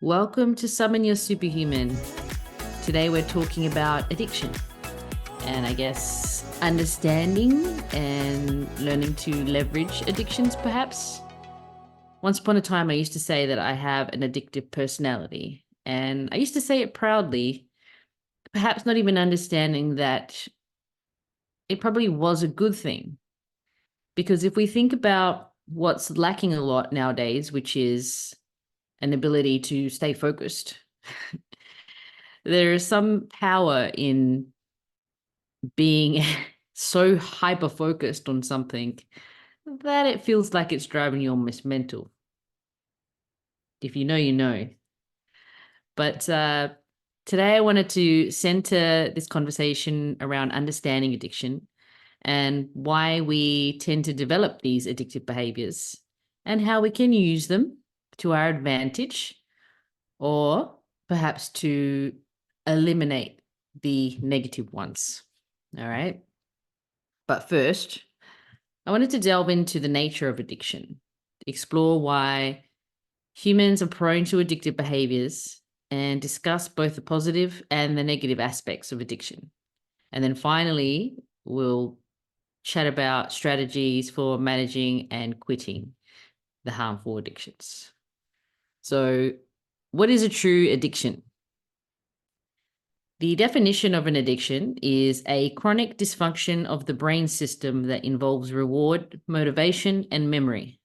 Welcome to Summon Your Superhuman. Today we're talking about addiction and I guess understanding and learning to leverage addictions perhaps. Once upon a time, I used to say that I have an addictive personality, and I used to say it proudly, perhaps not even understanding that it probably was a good thing. Because if we think about what's lacking a lot nowadays, which is an ability to stay focused, there is some power in being so hyper focused on something that it feels like it's driving you almost mental. If you know, you know. But today I wanted to center this conversation around understanding addiction and why we tend to develop these addictive behaviors and how we can use them to our advantage or perhaps to eliminate the negative ones. All right. But first, I wanted to delve into the nature of addiction, explore why humans are prone to addictive behaviors, and discuss both the positive and the negative aspects of addiction. And then finally, we'll chat about strategies for managing and quitting the harmful addictions. So, what is a true addiction? The definition of an addiction is a chronic dysfunction of the brain system that involves reward, motivation, and memory.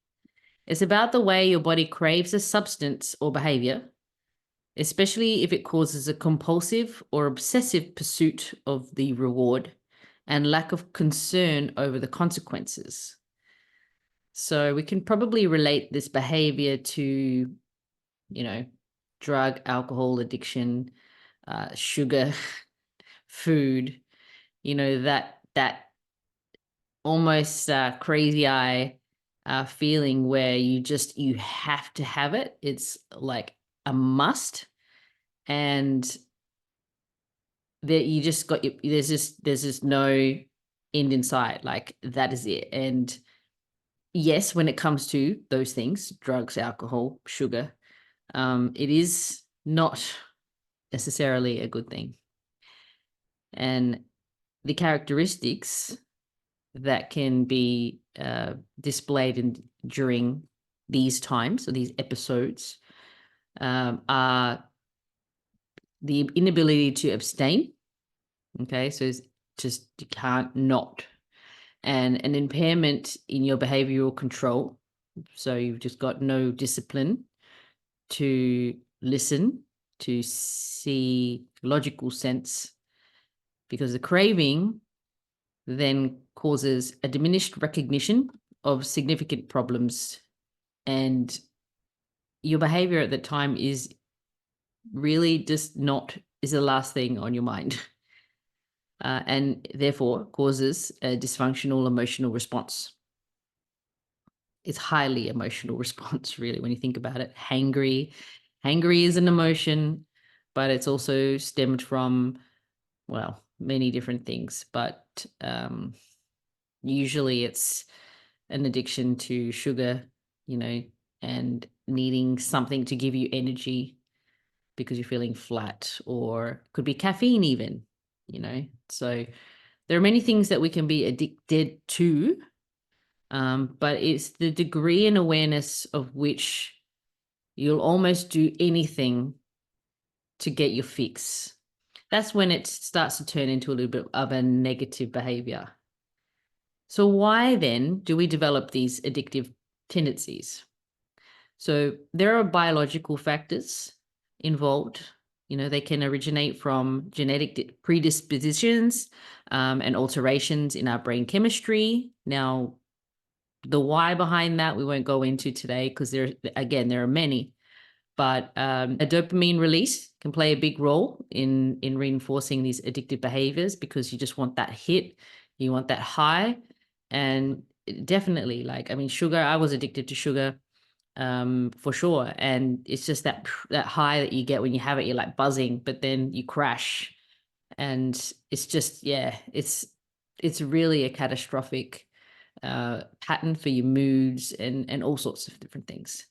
It's about the way your body craves a substance or behavior, especially if it causes a compulsive or obsessive pursuit of the reward and lack of concern over the consequences. So we can probably relate this behavior to, drug, alcohol addiction, sugar, food, that almost crazy eye feeling where you have to have it. It's like a must, and that you just got there's just no end in sight. Like that is it. And yes, when it comes to those things, drugs, alcohol, sugar, it is not necessarily a good thing. And the characteristics that can be displayed during these times or these episodes are the inability to abstain. Okay, so it's just you can't not, and an impairment in your behavioral control. So you've just got no discipline to listen, to see logical sense, because the craving then causes a diminished recognition of significant problems, and your behavior at the time is really just not is the last thing on your mind, and therefore causes a dysfunctional emotional response. It's highly emotional response, really, when you think about it. Hangry is an emotion, but it's also stemmed from, well, many different things, but usually it's an addiction to sugar, and needing something to give you energy because you're feeling flat, or could be caffeine even, So there are many things that we can be addicted to, but it's the degree and awareness of which you'll almost do anything to get your fix. That's when it starts to turn into a little bit of a negative behavior. So why then do we develop these addictive tendencies? So there are biological factors involved. They can originate from genetic predispositions and alterations in our brain chemistry. Now, the why behind that we won't go into today, because there are many. But a dopamine release can play a big role in reinforcing these addictive behaviors, because you just want that hit, you want that high. And definitely, sugar, I was addicted to sugar for sure. And it's just that high that you get when you have it, you're like buzzing, but then you crash. And it's just, it's really a catastrophic pattern for your moods and all sorts of different things.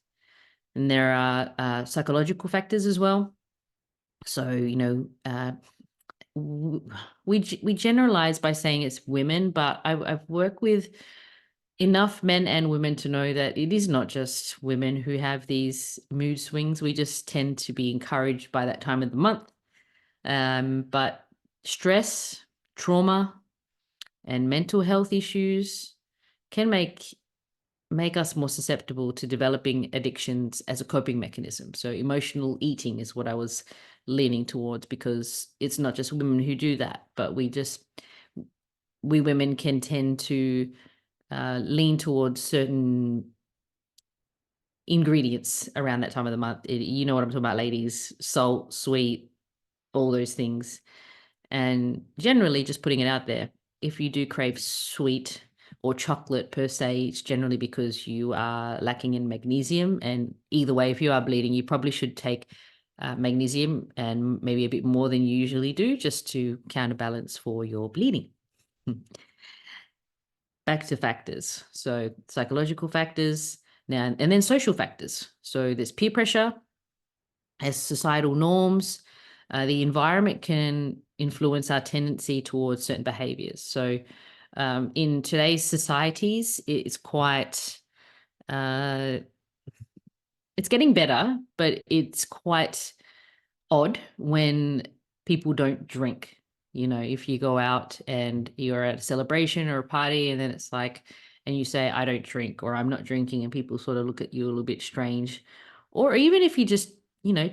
And there are psychological factors as well. So, we generalize by saying it's women, but I've worked with enough men and women to know that it is not just women who have these mood swings. We just tend to be encouraged by that time of the month. But stress, trauma, and mental health issues can make us more susceptible to developing addictions as a coping mechanism. So emotional eating is what I was leaning towards, because it's not just women who do that, but we women can tend to lean towards certain ingredients around that time of the month. You know what I'm talking about, ladies: salt, sweet, all those things. And generally just putting it out there, if you do crave sweet or chocolate per se, it's generally because you are lacking in magnesium. And either way, if you are bleeding, you probably should take magnesium, and maybe a bit more than you usually do, just to counterbalance for your bleeding. Back to factors. So psychological factors now, and then social factors. So there's peer pressure, as societal norms. The environment can influence our tendency towards certain behaviors. So in today's societies, it's quite, it's getting better, but it's quite odd when people don't drink. If you go out and you're at a celebration or a party, and then it's like, and you say, I don't drink, or I'm not drinking, and people sort of look at you a little bit strange. Or even if you just,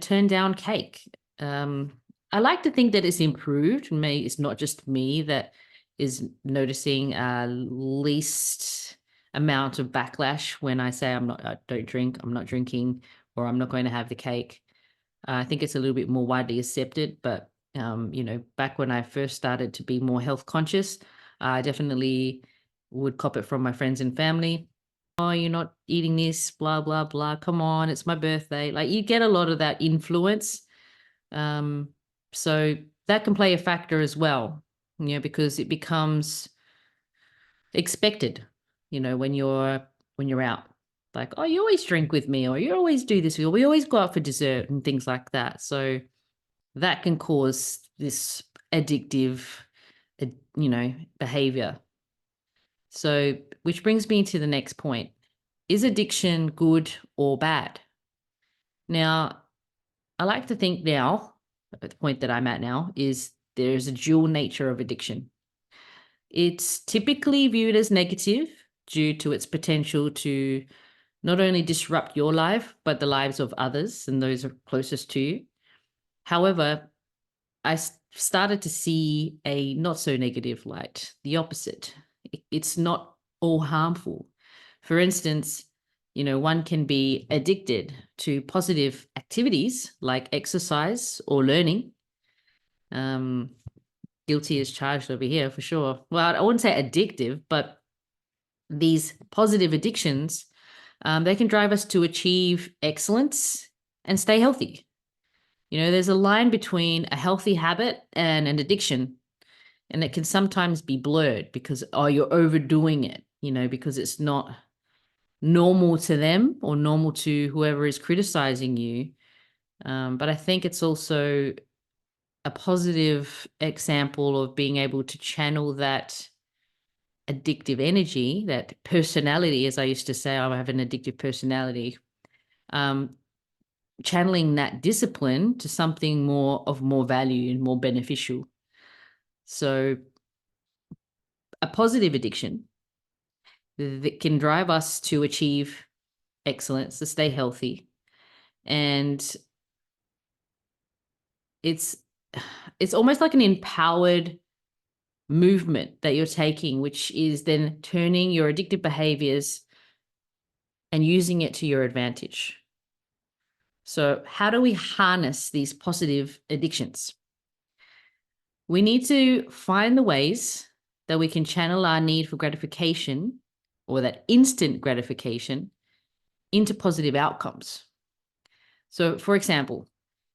turn down cake. I like to think that it's improved. It's not just me that is noticing least amount of backlash when I say I don't drink, I'm not drinking, or I'm not going to have the cake. I think it's a little bit more widely accepted, but back when I first started to be more health conscious, I definitely would cop it from my friends and family. Oh, you're not eating this, blah, blah, blah. Come on, it's my birthday. Like, you get a lot of that influence. So that can play a factor as well, because it becomes expected, when you're out. Like, oh, you always drink with me, or you always do this, or we always go out for dessert and things like that. So that can cause this addictive, behavior. So, which brings me to the next point. Is addiction good or bad? Now, I like to think now, at the point that I'm at now, is there's a dual nature of addiction. It's typically viewed as negative due to its potential to not only disrupt your life, but the lives of others and those closest to you. However, I started to see a not so negative light, the opposite. It's not all harmful. For instance, one can be addicted to positive activities like exercise or learning. Guilty as charged over here for sure. Well, I wouldn't say addictive, but these positive addictions, they can drive us to achieve excellence and stay healthy. There's a line between a healthy habit and an addiction, and it can sometimes be blurred because, oh, you're overdoing it, because it's not normal to them or normal to whoever is criticizing you. But I think it's also a positive example of being able to channel that addictive energy, that personality, as I used to say, I have an addictive personality, channeling that discipline to something more value and more beneficial. So a positive addiction that can drive us to achieve excellence, to stay healthy. And it's almost like an empowered movement that you're taking, which is then turning your addictive behaviors and using it to your advantage. So how do we harness these positive addictions? We need to find the ways that we can channel our need for gratification, or that instant gratification, into positive outcomes. So, for example,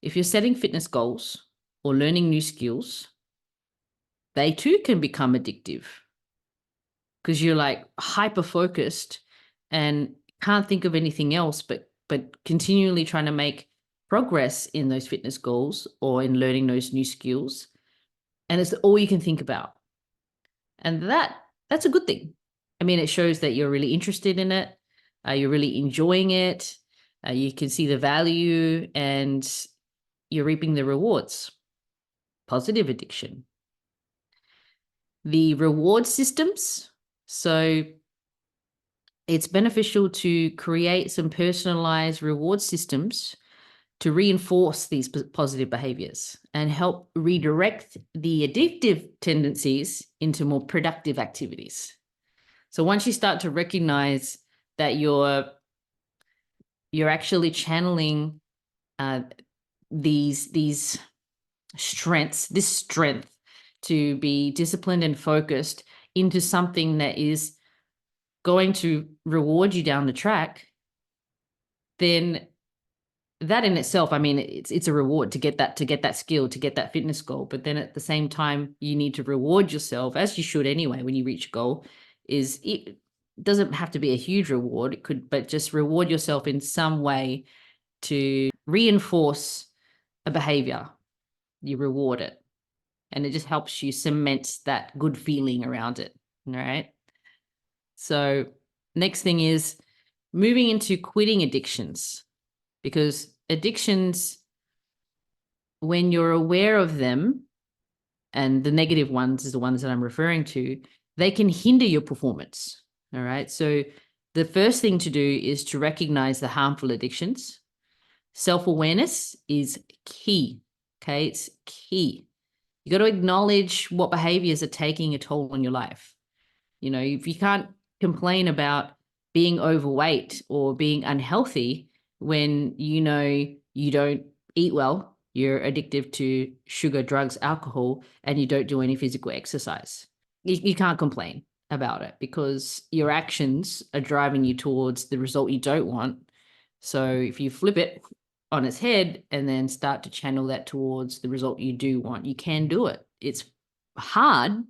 if you're setting fitness goals or learning new skills, they too can become addictive because you're like hyper focused and can't think of anything else but but continually trying to make progress in those fitness goals or in learning those new skills. And it's all you can think about. And that's a good thing. I mean, it shows that you're really interested in it. You're really enjoying it. You can see the value and you're reaping the rewards. Positive addiction. The reward systems. So it's beneficial to create some personalized reward systems to reinforce these positive behaviors and help redirect the addictive tendencies into more productive activities. So once you start to recognize that you're actually channeling these strengths, this strength to be disciplined and focused into something that is going to reward you down the track, then that in itself, I mean, it's a reward to get that skill, to get that fitness goal. But then at the same time, you need to reward yourself, as you should anyway, when you reach a goal. It doesn't have to be a huge reward. It could, but just reward yourself in some way to reinforce a behavior. You reward it, and it just helps you cement that good feeling around it. All right. So next thing is moving into quitting addictions. Because addictions, when you're aware of them, and the negative ones is the ones that I'm referring to, they can hinder your performance. All right. So the first thing to do is to recognize the harmful addictions. Self-awareness is key. Okay. It's key. You got to acknowledge what behaviors are taking a toll on your life. You know, if you can't complain about being overweight or being unhealthy when you know you don't eat well, you're addictive to sugar, drugs, alcohol, and you don't do any physical exercise, you can't complain about it because your actions are driving you towards the result you don't want. So if you flip it on its head and then start to channel that towards the result you do want, you can do it. It's hard.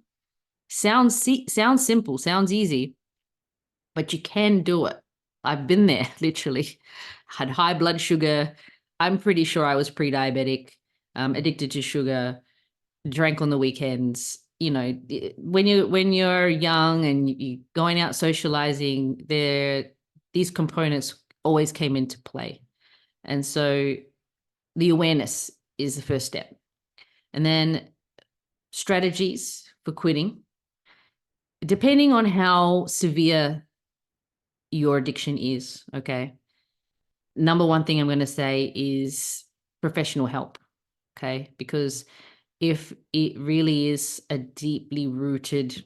Sounds simple, sounds easy, but you can do it. I've been there, literally. Had high blood sugar. I'm pretty sure I was pre-diabetic, addicted to sugar, drank on the weekends. You know, when you're young and you're going out socializing, these components always came into play. And so the awareness is the first step. And then strategies for quitting. Depending on how severe your addiction is, okay? Number one thing I'm going to say is professional help, okay? Because if it really is a deeply rooted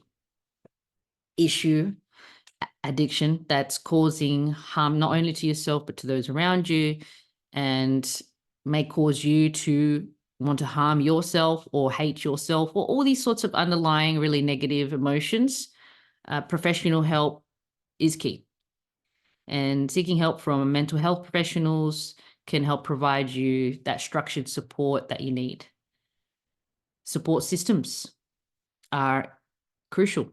issue, addiction that's causing harm not only to yourself but to those around you, and may cause you to want to harm yourself or hate yourself or all these sorts of underlying really negative emotions, professional help is key. And seeking help from mental health professionals can help provide you that structured support that you need. Support systems are crucial.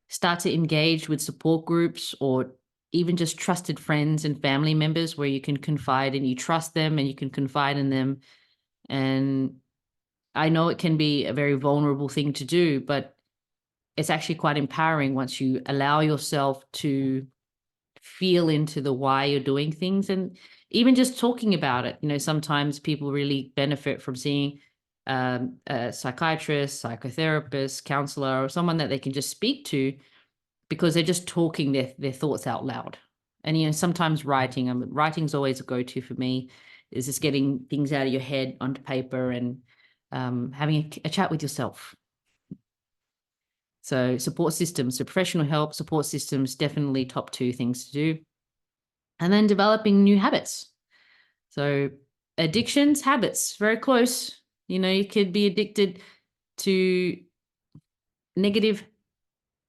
Start to engage with support groups or even just trusted friends and family members where you can confide and you trust them and you can confide in them. And I know it can be a very vulnerable thing to do, but it's actually quite empowering once you allow yourself to feel into the why you're doing things. And even just talking about it, you know, sometimes people really benefit from seeing a psychiatrist, psychotherapist, counselor, or someone that they can just speak to because they're just talking their thoughts out loud. And, you know, sometimes writing's always a go-to for me, is just getting things out of your head onto paper and having a chat with yourself. So support systems, so professional help, support systems, definitely top two things to do. And then developing new habits. So addictions, habits, very close. You know, you could be addicted to negative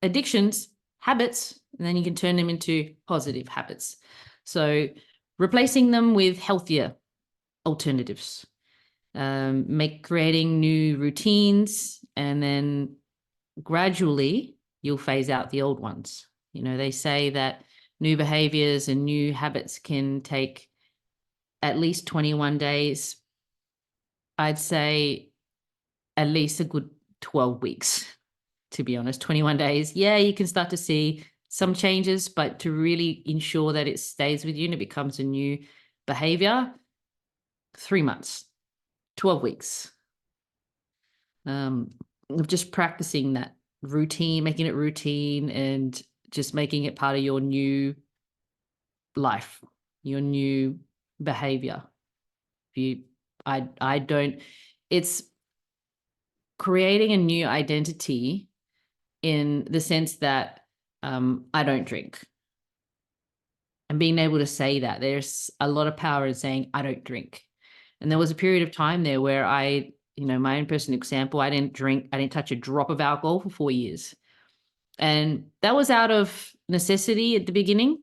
addictions, habits, and then you can turn them into positive habits. So replacing them with healthier alternatives, creating new routines, and then gradually you'll phase out the old ones. You know, they say that new behaviors and new habits can take at least 21 days. I'd say at least a good 12 weeks, to be honest. 21 days. Yeah, you can start to see some changes, but to really ensure that it stays with you and it becomes a new behavior, 3 months, 12 weeks. Of just practicing that routine, making it routine, and just making it part of your new life, your new behavior. I don't, it's creating a new identity in the sense that I don't drink. And being able to say that, there's a lot of power in saying I don't drink. And there was a period of time there where I, my own personal example, I didn't drink, I didn't touch a drop of alcohol for 4 years. And that was out of necessity at the beginning.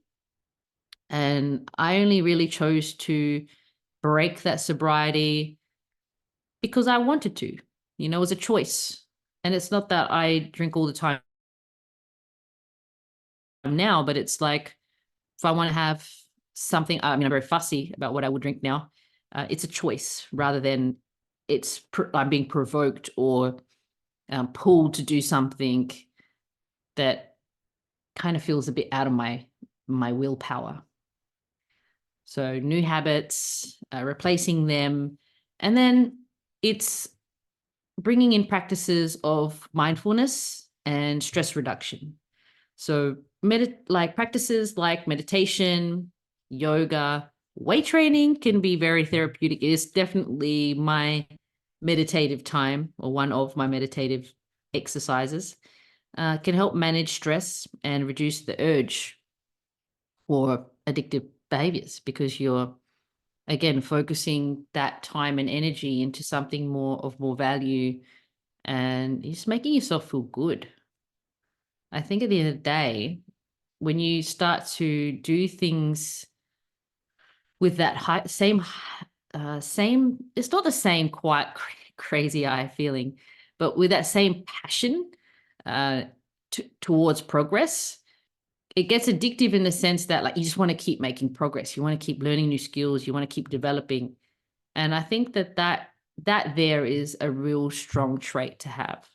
And I only really chose to break that sobriety because I wanted to, it was a choice. And it's not that I drink all the time now, but it's like, if I want to have something, I'm very fussy about what I would drink now. It's a choice rather than I'm being provoked or pulled to do something that kind of feels a bit out of my willpower. So new habits, replacing them, and then it's bringing in practices of mindfulness and stress reduction. So practices like meditation, yoga, weight training can be very therapeutic. It is definitely my meditative time, or one of my meditative exercises. Can help manage stress and reduce the urge for addictive behaviors, because you're, again, focusing that time and energy into something more value, and just making yourself feel good. I think at the end of the day, when you start to do things with that same, it's not the same quite crazy eye feeling, but with that same passion towards progress, it gets addictive in the sense that, like, you just want to keep making progress. You want to keep learning new skills. You want to keep developing. And I think that there is a real strong trait to have.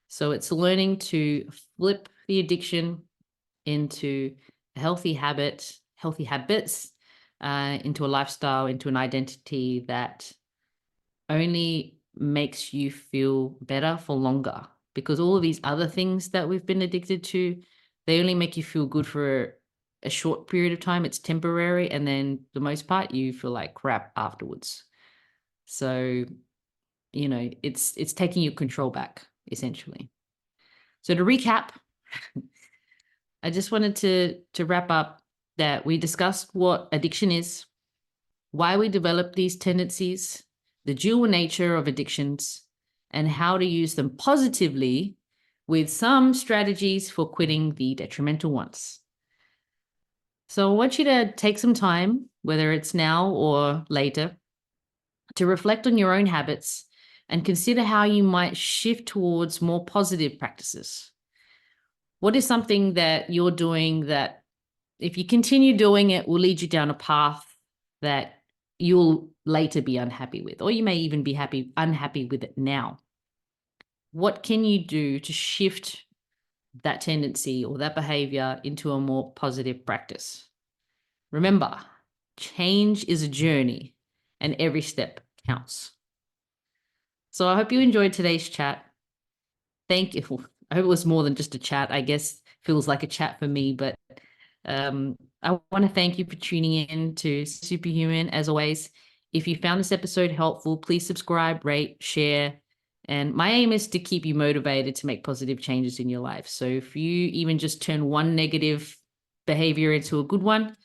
So it's learning to flip the addiction into a healthy habit, healthy habits, into a lifestyle, into an identity that only makes you feel better for longer. Because all of these other things that we've been addicted to, they only make you feel good for a short period of time. It's temporary. And then the most part, you feel like crap afterwards. So, it's taking your control back, essentially. So to recap, I just wanted to wrap up that we discussed what addiction is, why we develop these tendencies, the dual nature of addictions, and how to use them positively, with some strategies for quitting the detrimental ones. So I want you to take some time, whether it's now or later, to reflect on your own habits and consider how you might shift towards more positive practices. What is something that you're doing that, if you continue doing it, will lead you down a path that you'll later be unhappy with, or you may even be unhappy with it now? What can you do to shift that tendency or that behavior into a more positive practice? Remember, change is a journey and every step counts. So I hope you enjoyed today's chat. Thank you. I hope it was more than just a chat. I guess feels like a chat for me, but I want to thank you for tuning in to Superhuman. As always, if you found this episode helpful, please subscribe, rate, share. And my aim is to keep you motivated to make positive changes in your life. So if you even just turn one negative behavior into a good one,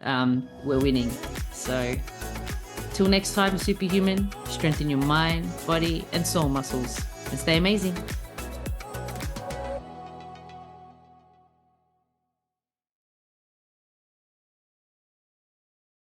we're winning. So till next time, Superhuman, strengthen your mind, body, and soul muscles, and stay amazing.